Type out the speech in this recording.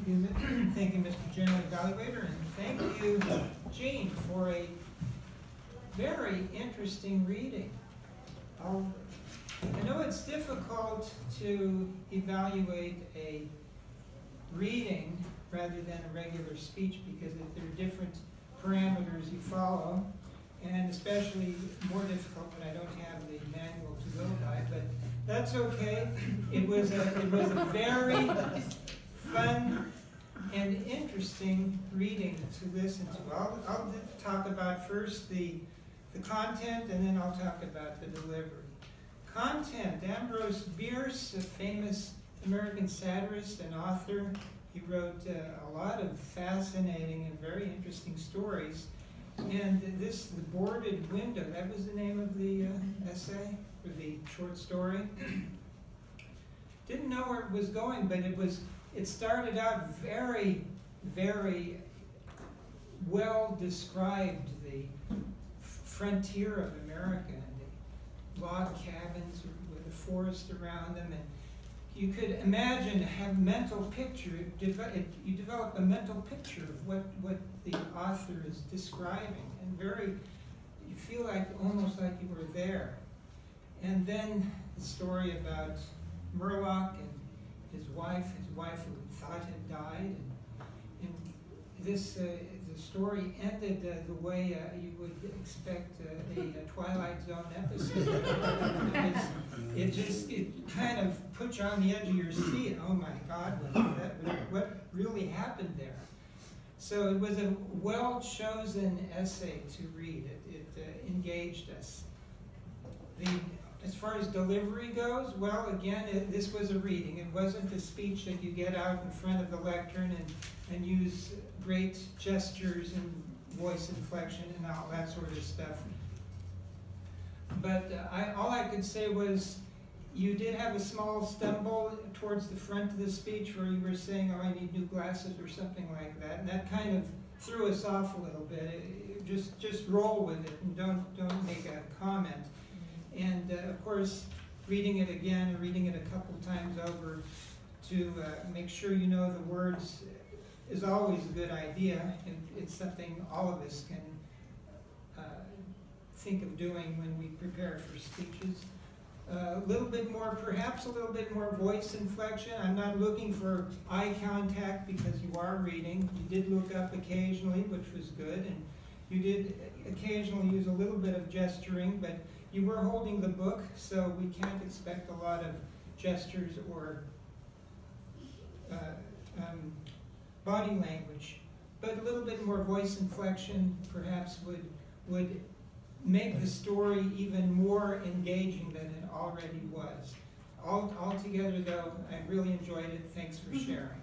Thank you, Mr. General Evaluator, and thank you, Jean, for a very interesting reading. I know it's difficult to evaluate a reading rather than a regular speech because there are different parameters you follow, and especially more difficult when I don't have the manual to go by, but that's okay. It was a very fun and interesting reading to listen to. I'll talk about first the content, and then I'll talk about the delivery. Content. Ambrose Bierce, a famous American satirist and author, he wrote a lot of fascinating and very interesting stories. And The Boarded Window, that was the name of the essay, or the short story. Didn't know where it was going, but it started out very, very well described, the frontier of America, and the log cabins with the forest around them, and you could imagine, have mental picture. You develop a mental picture of what the author is describing, and you feel like almost like you were there. And then the story about Murlock and his wife who thought had died, and the story ended the way you would expect a Twilight Zone episode. It kind of put you on the edge of your seat. Oh my God, what really happened there? So it was a well-chosen essay to read. It engaged us. As far as delivery goes, well, again, this was a reading. It wasn't a speech that you get out in front of the lectern and use great gestures and voice inflection and all that sort of stuff. But all I could say was you did have a small stumble towards the front of the speech where you were saying, oh, I need new glasses or something like that. And that kind of threw us off a little bit. Just roll with it and don't make a comment. And of course, reading it again and reading it a couple times over to make sure you know the words is always a good idea. It's something all of us can think of doing when we prepare for speeches. Perhaps a little bit more voice inflection. I'm not looking for eye contact because you are reading. You did look up occasionally, which was good, and you did occasionally use a little bit of gesturing, but you were holding the book, so we can't expect a lot of gestures or body language. But a little bit more voice inflection perhaps would make the story even more engaging than it already was. Altogether, though, I really enjoyed it. Thanks for sharing.